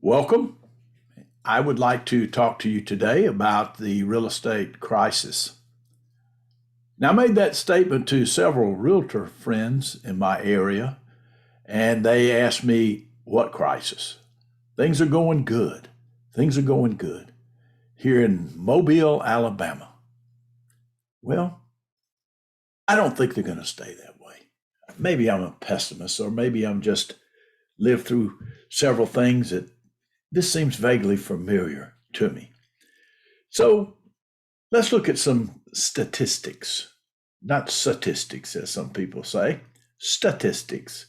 Welcome. I would like to talk to you today about the real estate crisis. Now, I made that statement to several realtor friends in my area, and they asked me, what crisis? Things are going good. Things are going good here in Mobile, Alabama. Well, I don't think they're going to stay that way. Maybe I'm a pessimist, or maybe I'm just lived through several things that this seems vaguely familiar to me. So let's look at some statistics, not statistics, as some people say, statistics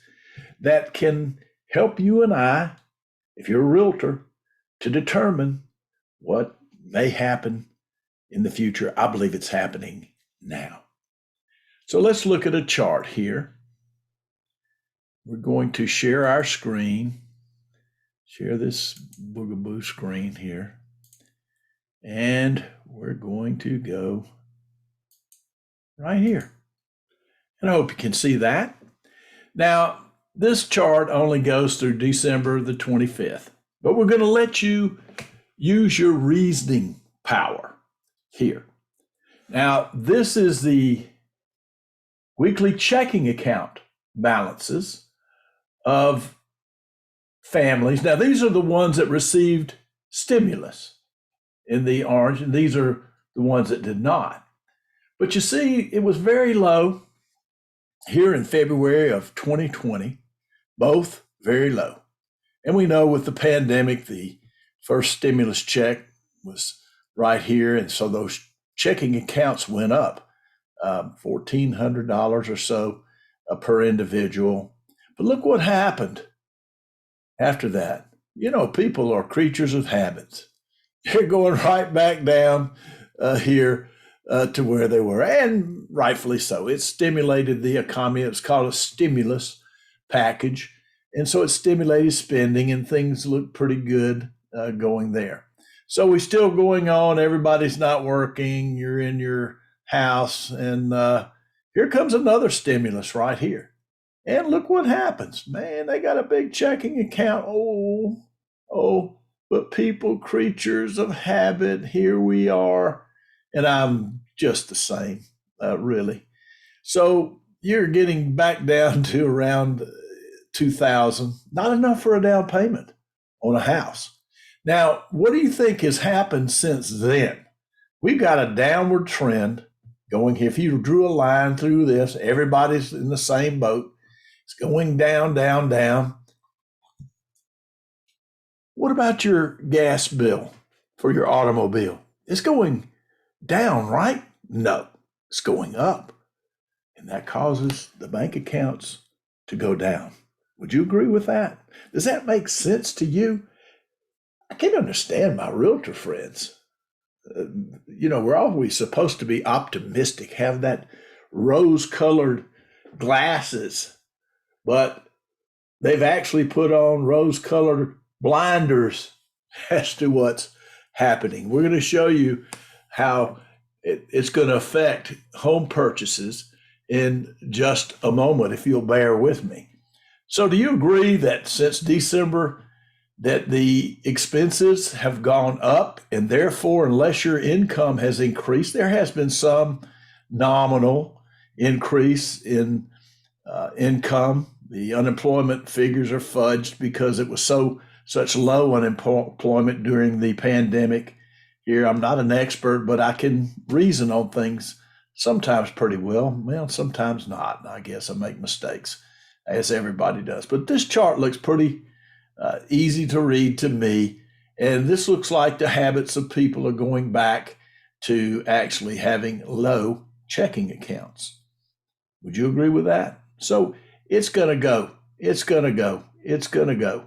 that can help you and I, if you're a realtor, to determine what may happen in the future. I believe it's happening now. So let's look at a chart here. We're going to share our screen. Share this boogaboo screen here. And we're going to go right here. And I hope you can see that. Now, this chart only goes through December the 25th, but we're going to let you use your reasoning power here. Now, this is the weekly checking account balances of families. Now, these are the ones that received stimulus in the orange, and these are the ones that did not. But you see, it was very low here in February of 2020, both very low. And we know with the pandemic, the first stimulus check was right here. And so those checking accounts went up $1,400 or so per individual. But look what happened after that. You know, people are creatures of habits. They're going right back down here to where they were, and rightfully so. It stimulated the economy. It's called a stimulus package. And so it stimulated spending, and things look pretty good going there. So we're still going on. Everybody's not working. You're in your house, and here comes another stimulus right here. And look what happens. Man, they got a big checking account. But people, creatures of habit, here we are. And I'm just the same, really. So you're getting back down to around 2,000, not enough for a down payment on a house. Now, what do you think has happened since then? We've got a downward trend going here. If you drew a line through this, everybody's in the same boat. It's going down, down, down. What about your gas bill for your automobile? It's going down, right? No, it's going up. And that causes the bank accounts to go down. Would you agree with that? Does that make sense to you? I can understand my realtor friends. We're always supposed to be optimistic, have that rose-colored glasses, but they've actually put on rose-colored blinders as to what's happening. We're going to show you how it's going to affect home purchases in just a moment, if you'll bear with me. So do you agree that since December that the expenses have gone up, and therefore, unless your income has increased, there has been some nominal increase in income? The unemployment figures are fudged because it was such low unemployment during the pandemic. Here, I'm not an expert, but I can reason on things sometimes pretty well. Well, sometimes not. I guess I make mistakes, as everybody does. But this chart looks pretty easy to read to me. And this looks like the habits of people are going back to actually having low checking accounts. Would you agree with that? So it's going to go. It's going to go. It's going to go.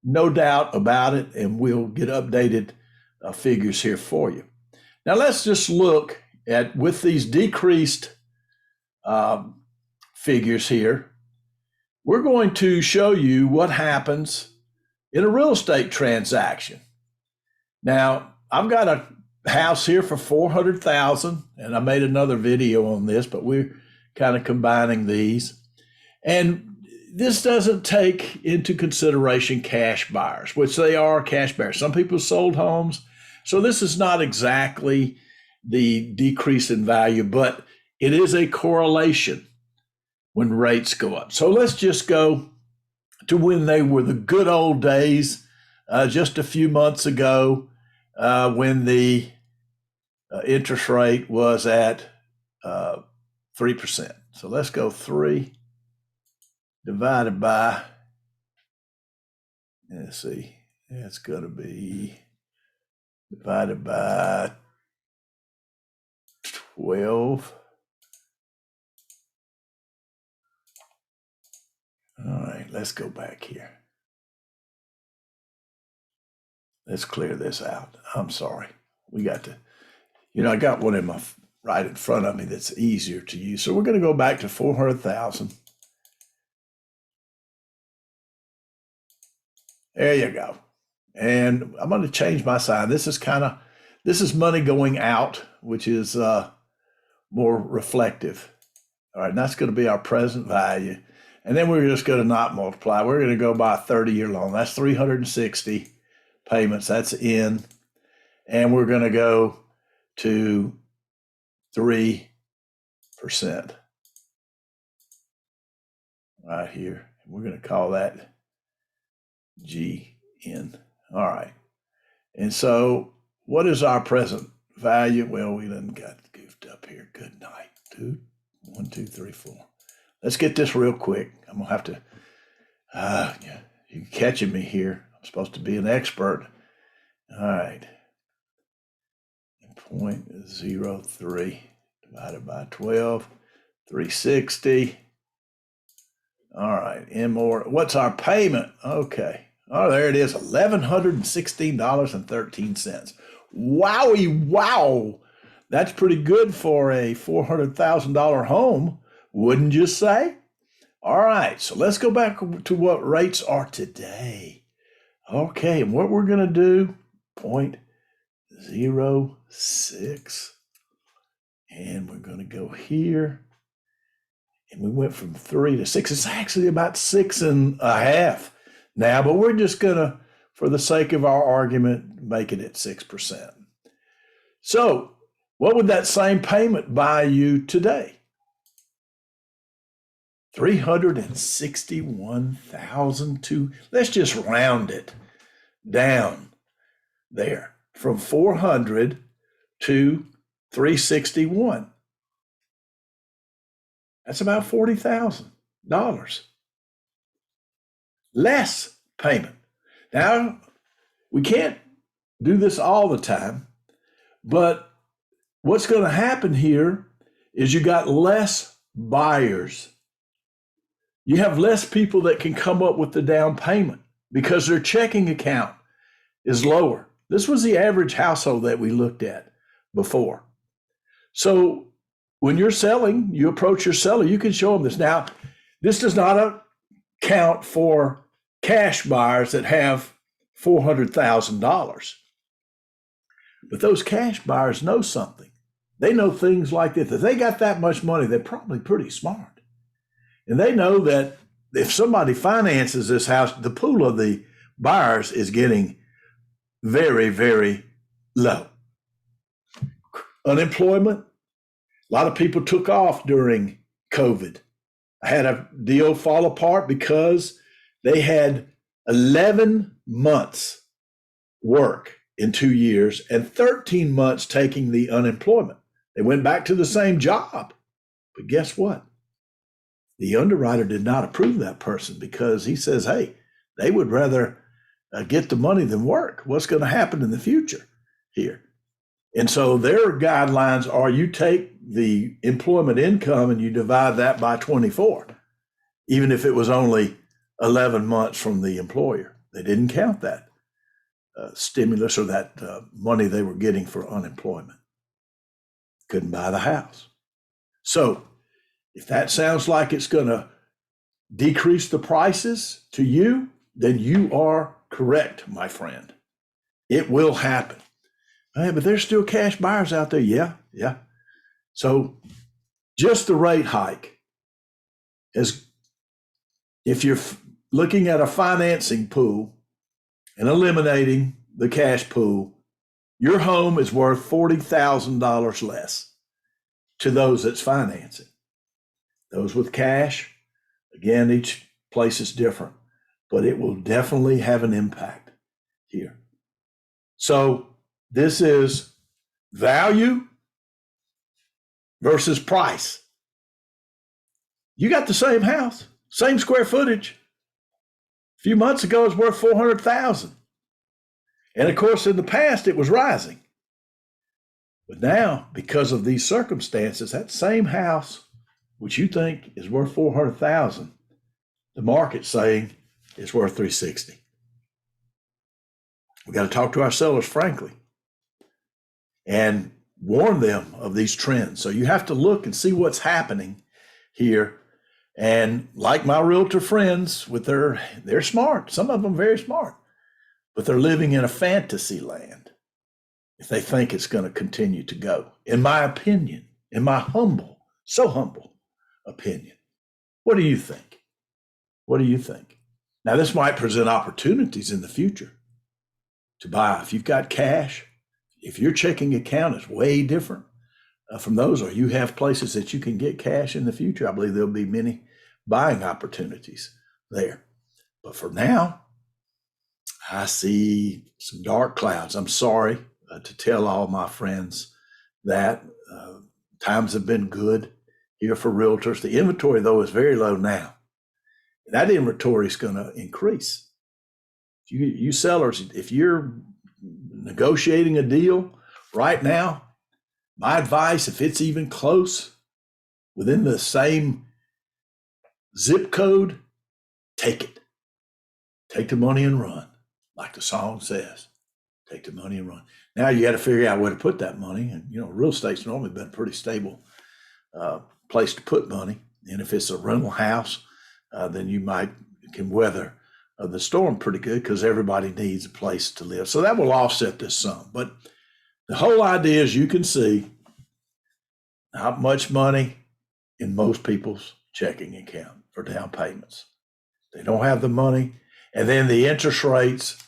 No doubt about it. And we'll get updated figures here for you. Now let's just look at, with these decreased figures here, we're going to show you what happens in a real estate transaction. Now, I've got a house here for $400,000, and I made another video on this, but we're kind of combining these. And this doesn't take into consideration cash buyers, which they are cash buyers. Some people sold homes. So this is not exactly the decrease in value, but it is a correlation when rates go up. So let's just go to when they were the good old days, just a few months ago, when the interest rate was at 3%. So let's go 3 divided by, let's see, it's going to be divided by 12. All right, let's go back here. Let's clear this out. I'm sorry. We got to, I got one in my right in front of me that's easier to use. So we're going to go back to 400,000. There you go. And I'm going to change my sign. This is money going out, which is more reflective. All right, and that's going to be our present value. And then we're just going to not multiply. We're going to go by a 30-year loan. That's 360 payments. That's in. And we're going to go to 3% right here. We're going to call that GN. All right. And so what is our present value? Well, we done got goofed up here. Good night, dude. 1, 2, 3, 4. Let's get this real quick. I'm going to have to, you're catching me here. I'm supposed to be an expert. All right. 0.03 divided by 12, 360. All right, and more. What's our payment? Okay. Oh, there it is, $1,116.13. Wowie, wow. That's pretty good for a $400,000 home, wouldn't you say? All right, so let's go back to what rates are today. Okay, and what we're going to do, 0.06. And we're going to go here. And we went from 3 to 6. It's actually about 6.5 now, but we're just going to, for the sake of our argument, make it at 6%. So what would that same payment buy you today? $361,000 let's just round it down there from 400 to 361. That's about $40,000 less payment. Now, we can't do this all the time, but what's going to happen here is you got less buyers. You have less people that can come up with the down payment because their checking account is lower. This was the average household that we looked at before. So when you're selling, you approach your seller, you can show them this. Now, this does not account for cash buyers that have $400,000. But those cash buyers know something. They know things like this. If they got that much money, they're probably pretty smart. And they know that if somebody finances this house, the pool of the buyers is getting very, very low. Unemployment, a lot of people took off during COVID. I had a deal fall apart because they had 11 months work in 2 years and 13 months taking the unemployment. They went back to the same job. But guess what? The underwriter did not approve that person because he says, hey, they would rather get the money than work. What's going to happen in the future here? And so their guidelines are you take the employment income and you divide that by 24, even if it was only 11 months from the employer. They didn't count that stimulus or that money they were getting for unemployment. Couldn't buy the house. So if that sounds like it's going to decrease the prices to you, then you are correct, my friend. It will happen. But there's still cash buyers out there. Yeah. So just the rate hike has if you're looking at a financing pool and eliminating the cash pool, your home is worth $40,000 less to those that's financing. Those with cash, again, each place is different, but it will definitely have an impact here. So this is value versus price. You got the same house, same square footage. A few months ago, it was worth $400,000. And of course, in the past, it was rising. But now, because of these circumstances, that same house, which you think is worth $400,000, the market's saying it's worth $360,000. We got to talk to our sellers frankly and warn them of these trends. So you have to look and see what's happening here. And like my realtor friends, they're smart. Some of them very smart, but they're living in a fantasy land if they think it's going to continue to go. In my opinion, in my humble opinion, what do you think? What do you think? Now, this might present opportunities in the future to buy. If you've got cash, if your checking account is way different from those, or you have places that you can get cash in the future, I believe there'll be many buying opportunities there. But for now, I see some dark clouds. I'm sorry to tell all my friends that times have been good here for realtors. The inventory, though, is very low now. That inventory is going to increase. You sellers, if you're negotiating a deal right now, my advice, if it's even close within the same zip code, take it. Take the money and run, like the song says. Take the money and run. Now you got to figure out where to put that money. And, real estate's normally been a pretty stable place to put money. And if it's a rental house, then you can weather the storm pretty good because everybody needs a place to live. So that will offset this some. But the whole idea is you can see not much money in most people's checking account for down payments. They don't have the money. And then the interest rates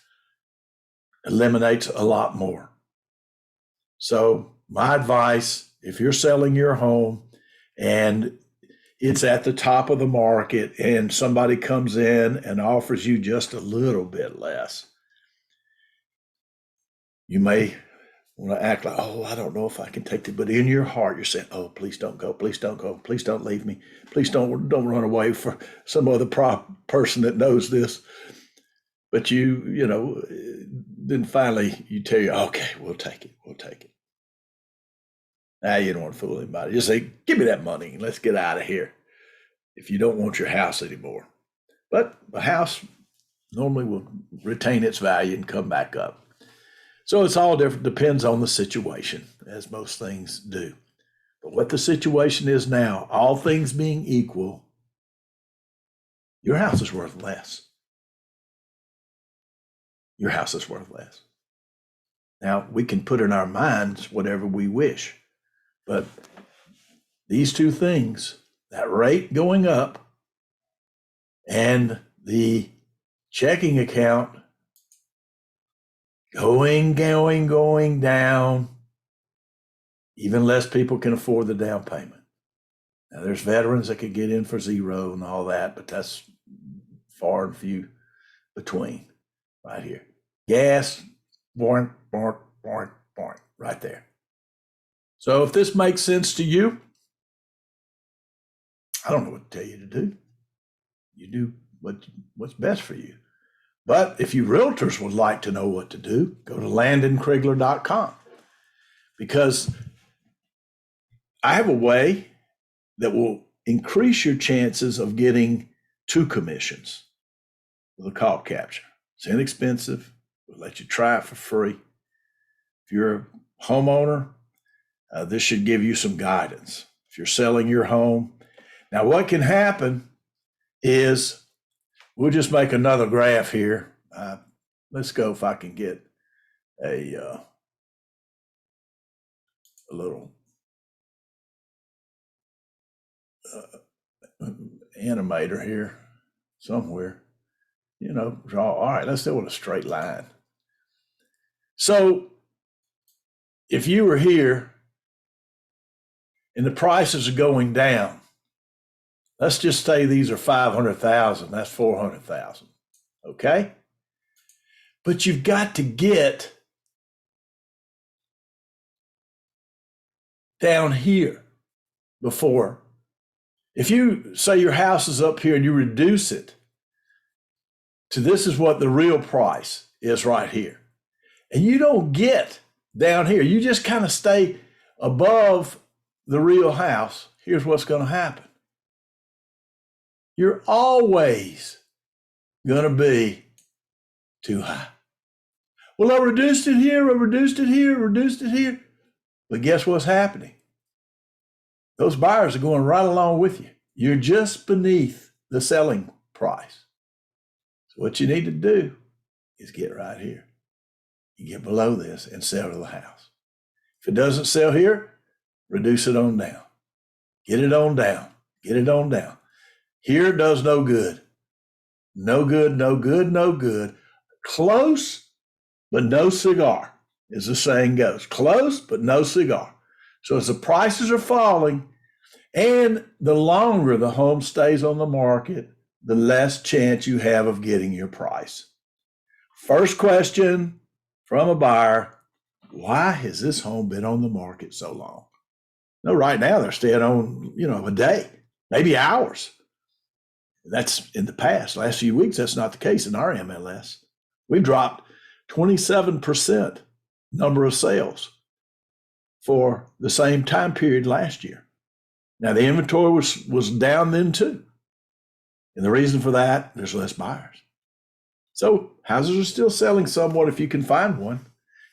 eliminates a lot more. So my advice, if you're selling your home and it's at the top of the market and somebody comes in and offers you just a little bit less, you may want to act like, oh, I don't know if I can take it. But in your heart, you're saying, oh, please don't go. Please don't go. Please don't leave me. Please don't run away for some other person that knows this. But then finally you tell you, okay, we'll take it. We'll take it. Now you don't want to fool anybody. Just say, give me that money and let's get out of here if you don't want your house anymore. But a house normally will retain its value and come back up. So it's all different, depends on the situation, as most things do. But what the situation is now, all things being equal, your house is worth less. Your house is worth less. Now, we can put in our minds whatever we wish, but these two things, that rate going up and the checking account going down, even less people can afford the down payment. Now, there's veterans that could get in for zero and all that, but that's far and few between right here. Gas, boing, right there. So if this makes sense to you, I don't know what to tell you to do. You do what's best for you. But if you realtors would like to know what to do, go to landonkrigler.com, because I have a way that will increase your chances of getting 2 commissions with a call capture. It's inexpensive. We'll let you try it for free. If you're a homeowner, this should give you some guidance. If you're selling your home. Now, what can happen is, we'll just make another graph here. Let's go if I can get a little animator here. somewhere. Draw. All right, let's do it with a straight line. So if you were here and the prices are going down, let's just say these are 500,000, that's 400,000. Okay? But you've got to get down here before. If you say your house is up here and you reduce it to this is what the real price is right here, and you don't get down here, you just kind of stay above the real house, here's what's going to happen. You're always going to be too high. Well, I reduced it here, I reduced it here, reduced it here. But guess what's happening? Those buyers are going right along with you. You're just beneath the selling price. So what you need to do is get right here. You get below this and sell to the house. If it doesn't sell here, reduce it on down. Get it on down. Get it on down. Here does no good. No good, no good, no good. Close, but no cigar, as the saying goes. Close, but no cigar. So as the prices are falling, and the longer the home stays on the market, the less chance you have of getting your price. First question from a buyer, why has this home been on the market so long? No, right now they're staying on, a day, maybe hours. That's in the past. Last few weeks, that's not the case in our MLS. We dropped 27% number of sales for the same time period last year. Now, the inventory was down then too. And the reason for that, there's less buyers. So houses are still selling somewhat if you can find one.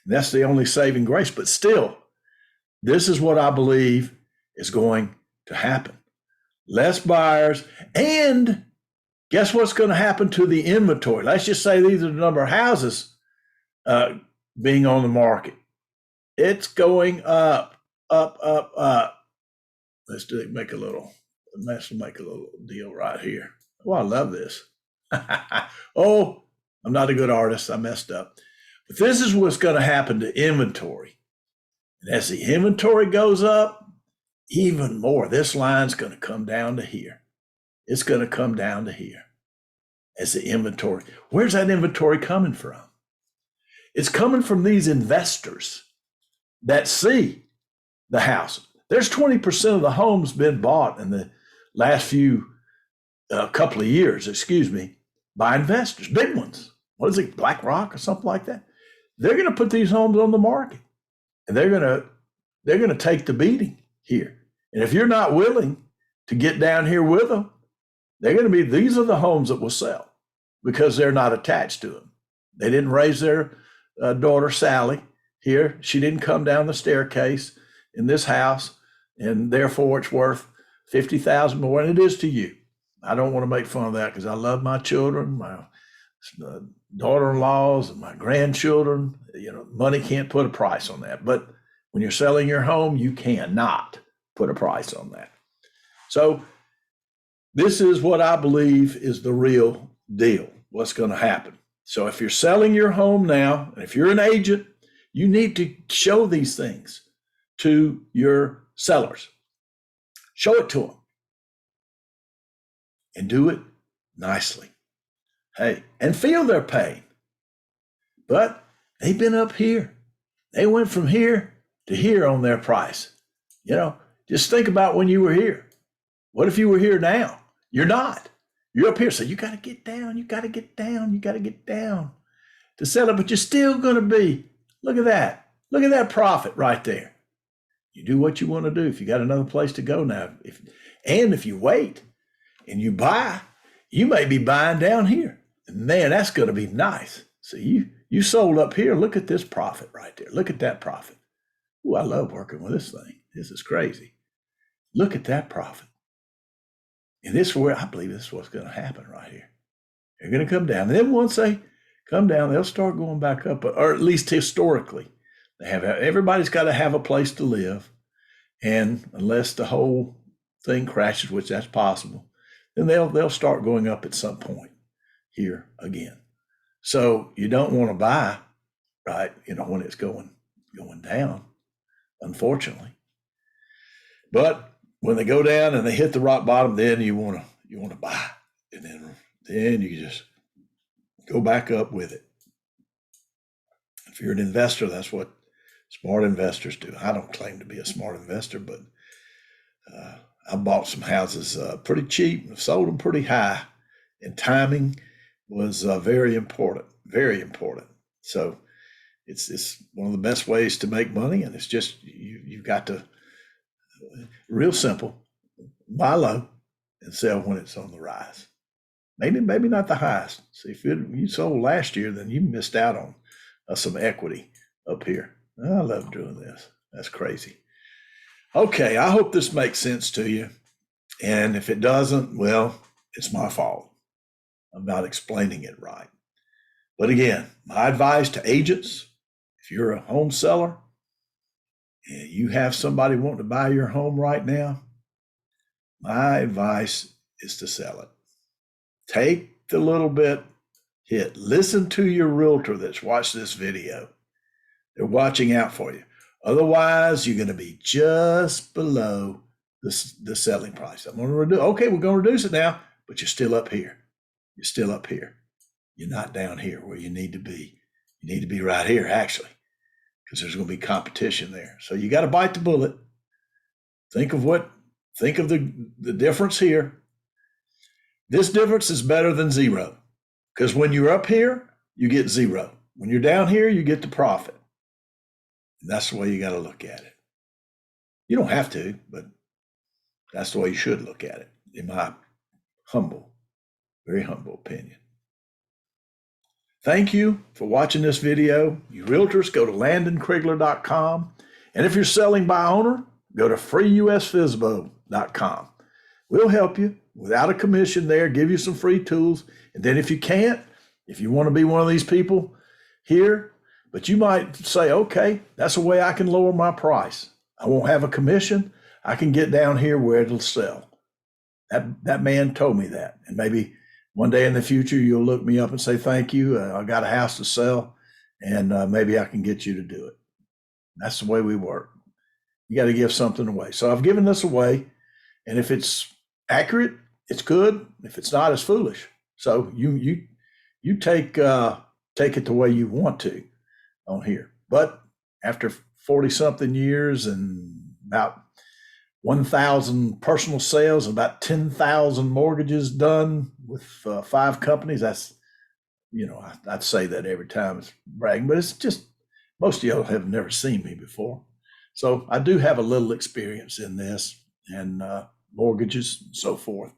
And that's the only saving grace. But still, this is what I believe is going to happen. Less buyers. And guess what's going to happen to the inventory? Let's just say these are the number of houses being on the market. It's going up, up, up, up. Let's make a little deal right here. Oh, I love this. Oh, I'm not a good artist. I messed up. But this is what's going to happen to inventory. And as the inventory goes up, even more, this line's going to come down to here. It's going to come down to here as the inventory. Where's that inventory coming from? It's coming from these investors that see the house. There's 20% of the homes been bought in the last couple of years, by investors, big ones. What is it, BlackRock or something like that? They're going to put these homes on the market, and they're going to take the beating here. And if you're not willing to get down here with them, these are the homes that will sell because they're not attached to them. They didn't raise their daughter, Sally, here. She didn't come down the staircase in this house, and therefore it's worth $50,000 more than it is to you. I don't want to make fun of that because I love my children, my daughter-in-laws, and my grandchildren. Money can't put a price on that. But when you're selling your home, you cannot put a price on that. So this is what I believe is the real deal, what's going to happen. So if you're selling your home now, and if you're an agent, you need to show these things to your sellers. Show it to them. And do it nicely. Hey, and feel their pain. But they've been up here. They went from here to here on their price. Just think about when you were here. What if you were here now? You're not. You're up here. So you got to get down. You got to get down. You got to get down to sell it. But you're still going to be. Look at that. Look at that profit right there. You do what you want to do. If you got another place to go now, if you wait and you buy, you may be buying down here. Man, that's going to be nice. So you sold up here. Look at this profit right there. Look at that profit. Ooh, I love working with this thing. This is crazy. Look at that profit. And I believe this is what's going to happen right here. They're going to come down. And then once they come down, they'll start going back up, or at least historically. Everybody's got to have a place to live. And unless the whole thing crashes, which that's possible, then they'll start going up at some point here again. So you don't want to buy, right? When it's going down, unfortunately. But when they go down and they hit the rock bottom, then you want to buy, and then you just go back up with it. If you're an investor, that's what smart investors do. I don't claim to be a smart investor, but I bought some houses pretty cheap, sold them pretty high, and timing was very important, very important. So it's one of the best ways to make money, and it's just you've got to, real simple, buy low and sell when it's on the rise. Maybe not the highest. See, if you sold last year, then you missed out on some equity up here. I love doing this. That's crazy. Okay, I hope this makes sense to you. And if it doesn't, well, it's my fault. I'm not explaining it right. But again, my advice to agents, if you're a home seller and you have somebody wanting to buy your home right now, my advice is to sell it. Take the little bit hit. Listen to your realtor that's watched this video. They're watching out for you. Otherwise, you're going to be just below the selling price. I'm going to reduce. Okay, we're going to reduce it now, but you're still up here. You're still up here. You're not down here where you need to be. You need to be right here, actually, because there's going to be competition there. So you got to bite the bullet. Think of the difference here. This difference is better than zero, because when you're up here, you get zero. When you're down here, you get the profit. And that's the way you got to look at it. You don't have to, but that's the way you should look at it, in my very humble opinion. Thank you for watching this video. You realtors, go to landonkrigler.com. And if you're selling by owner, go to freeusfisbo.com. We'll help you without a commission there, give you some free tools. And then if you can't, if you want to be one of these people here, but you might say, okay, that's a way I can lower my price. I won't have a commission. I can get down here where it'll sell. That man told me that. And maybe one day in the future, you'll look me up and say, thank you. I got a house to sell, and maybe I can get you to do it. That's the way we work. You got to give something away. So I've given this away. And if it's accurate, it's good. If it's not, it's foolish. So you take it the way you want to on here. But after 40-something years and about 1,000 personal sales, about 10,000 mortgages done with 5 companies, that's, I'd say that every time it's bragging, but it's just, most of y'all have never seen me before. So I do have a little experience in this and mortgages and so forth.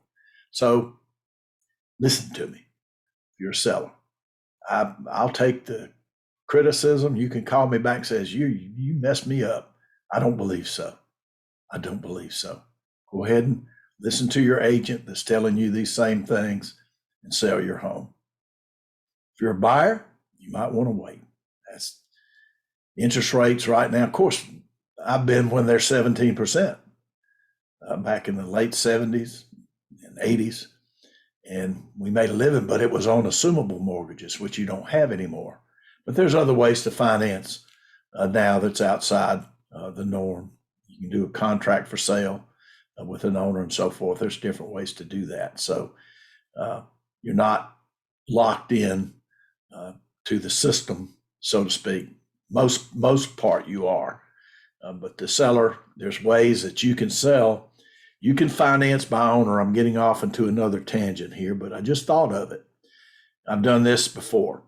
So listen to me. If you're a seller, I'll take the criticism. You can call me back and say, you messed me up. I don't believe so. I don't believe so. Go ahead and listen to your agent that's telling you these same things and sell your home. If you're a buyer, you might want to wait. That's interest rates right now. Of course, I've been when they're 17%, back in the late 70s and 80s. And we made a living, but it was on assumable mortgages, which you don't have anymore. But there's other ways to finance now that's outside the norm. You can do a contract for sale with an owner and so forth. There's different ways to do that. So you're not locked in to the system, so to speak. Most part you are. But the seller, there's ways that you can sell. You can finance by owner. I'm getting off into another tangent here, but I just thought of it. I've done this before.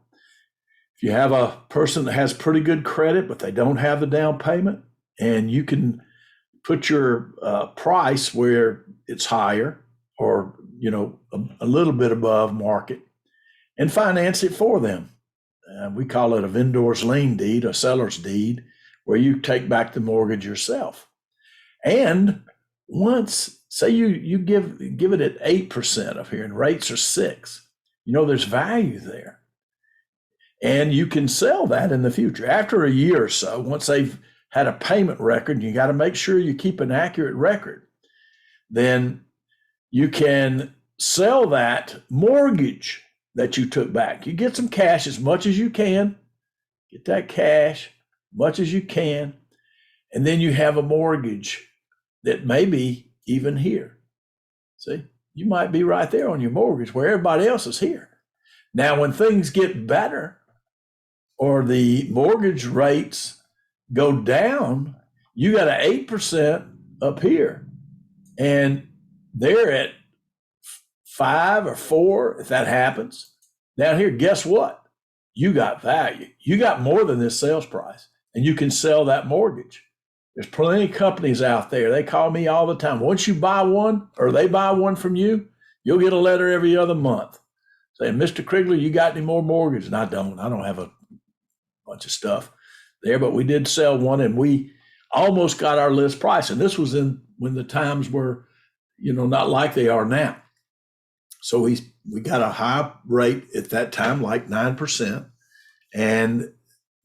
If you have a person that has pretty good credit, but they don't have the down payment, and you can put your price where it's higher or, a little bit above market and finance it for them. We call it a vendor's lien deed, a seller's deed, where you take back the mortgage yourself. And once, say you give it at 8% up here and rates are 6%, there's value there. And you can sell that in the future. After a year or so, once they've had a payment record, you got to make sure you keep an accurate record. Then you can sell that mortgage that you took back. You get some cash as much as you can, get that cash much as you can, and then you have a mortgage that may be even here. See, you might be right there on your mortgage where everybody else is here. Now, when things get better or the mortgage rates go down, you got an 8% up here, and they're at 5 or 4 if that happens. Down here, guess what? You got value. You got more than this sales price, and you can sell that mortgage. There's plenty of companies out there. They call me all the time. Once you buy one or they buy one from you, you'll get a letter every other month saying, Mr. Krigler, you got any more mortgage? And I don't have a bunch of stuff there, but we did sell one, and we almost got our list price. And this was when the times were, not like they are now. So we got a high rate at that time, like 9%, and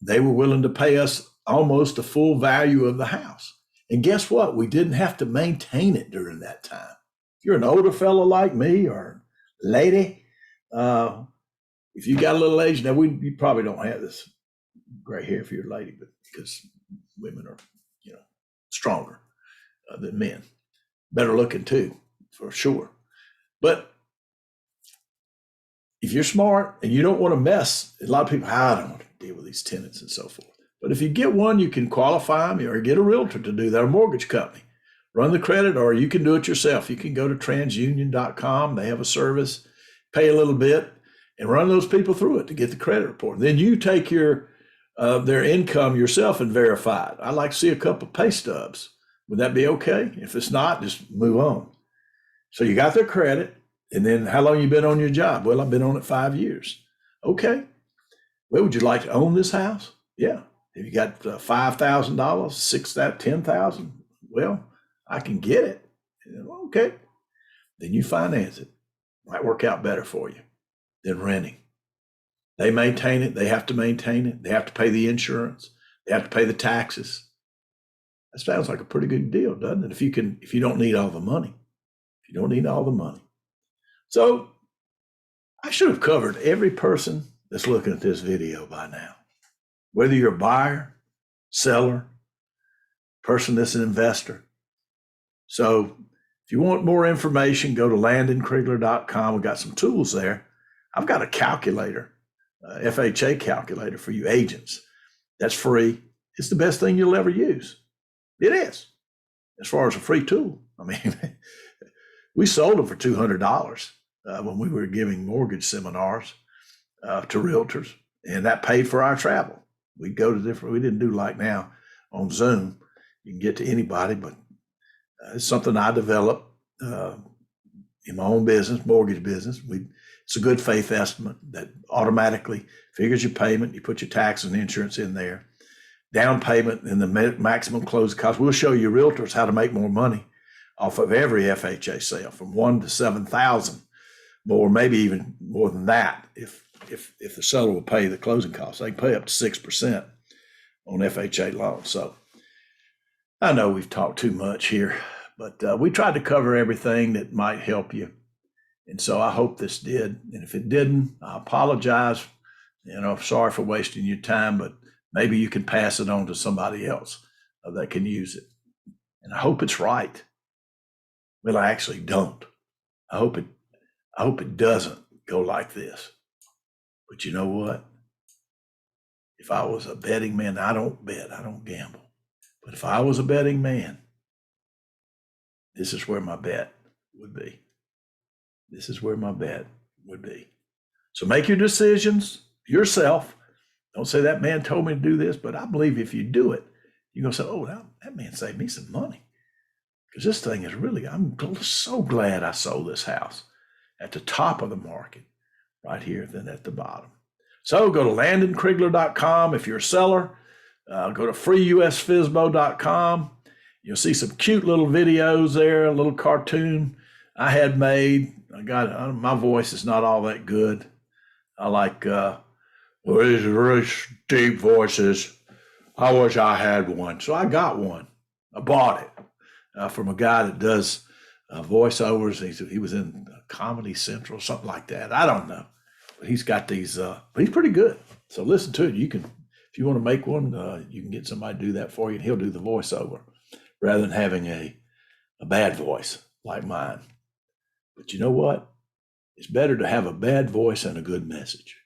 they were willing to pay us almost the full value of the house. And guess what? We didn't have to maintain it during that time. If you're an older fellow like me or lady, if you got a little age, now you probably don't have this gray hair if you're a lady, but because women are, stronger than men, better looking too, for sure. But if you're smart and you don't want to mess, a lot of people, I don't want to deal with these tenants and so forth. But if you get one, you can qualify them or get a realtor to do that, or mortgage company. Run the credit, or you can do it yourself. You can go to transunion.com. They have a service, pay a little bit, and run those people through it to get the credit report. Then you take their income yourself and verify it. I'd like to see a couple of pay stubs. Would that be okay? If it's not, just move on. So you got their credit, and then how long you been on your job? Well, I've been on it 5 years. Okay. Well, would you like to own this house? Yeah. Have you got $5,000, $6,000, $10,000? Well, I can get it. Okay. Then you finance it. Might work out better for you than renting. They maintain it. They have to maintain it. They have to pay the insurance. They have to pay the taxes. That sounds like a pretty good deal, doesn't it? If you don't need all the money. If you don't need all the money. So I should have covered every person that's looking at this video by now. Whether you're a buyer, seller, person that's an investor. So if you want more information, go to landonkrigler.com. We've got some tools there. I've got a calculator, FHA calculator for you agents. That's free. It's the best thing you'll ever use. It is, as far as a free tool. I mean, we sold them for $200 when we were giving mortgage seminars to realtors, and that paid for our travel. We'd go to we didn't do like now on Zoom. You can get to anybody, but it's something I developed in my own business, mortgage business. It's a good faith estimate that automatically figures your payment. You put your tax and insurance in there, down payment, and the maximum closing cost. We'll show you realtors how to make more money off of every FHA sale, from 1 to 7,000 more, maybe even more than that. If the seller will pay the closing costs, they can pay up to 6% on FHA loans. So I know we've talked too much here, but we tried to cover everything that might help you. And so I hope this did. And if it didn't, I apologize. Sorry for wasting your time, but maybe you can pass it on to somebody else that can use it. And I hope it's right. Well, I actually don't. I hope it doesn't go like this. But you know what? If I was a betting man, I don't bet, I don't gamble. But if I was a betting man, this is where my bet would be. This is where my bet would be. So make your decisions yourself. Don't say that man told me to do this, but I believe if you do it, you're going to say, oh, that man saved me some money. Because this thing is really, I'm so glad I sold this house at the top of the market right here than at the bottom. So go to landonkrigler.com. If you're a seller, go to freeusfisbo.com. You'll see some cute little videos there, a little cartoon I had made. My voice is not all that good. I like these really deep voices. I wish I had one. So I got one. I bought it from a guy that does voiceovers. He was in Comedy Central, something like that. I don't know. But he's got these, but he's pretty good. So listen to it. You can, if you want to make one, you can get somebody to do that for you, and he'll do the voiceover rather than having a bad voice like mine. But you know what? It's better to have a bad voice and a good message.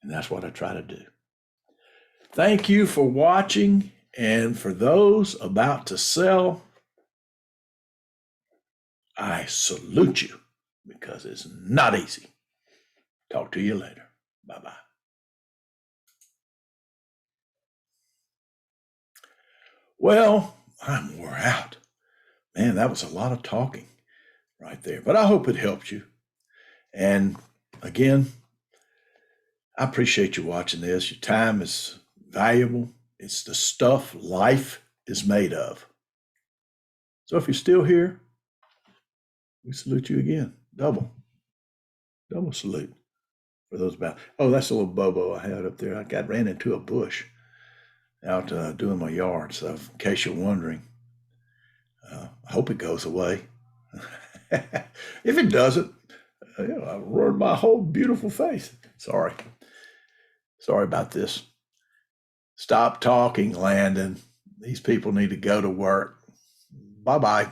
And that's what I try to do. Thank you for watching. And for those about to sell, I salute you because it's not easy. Talk to you later. Bye-bye. Well, I'm wore out. Man, that was a lot of talking right there. But I hope it helped you. And again, I appreciate you watching this. Your time is valuable. It's the stuff life is made of. So if you're still here, we salute you again. Double salute for those about. Oh, that's a little Bobo I had up there. I ran into a bush out doing my yard. So in case you're wondering, I hope it goes away. If it doesn't, I ruined my whole beautiful face. Sorry about this. Stop talking, Landon. These people need to go to work. Bye-bye.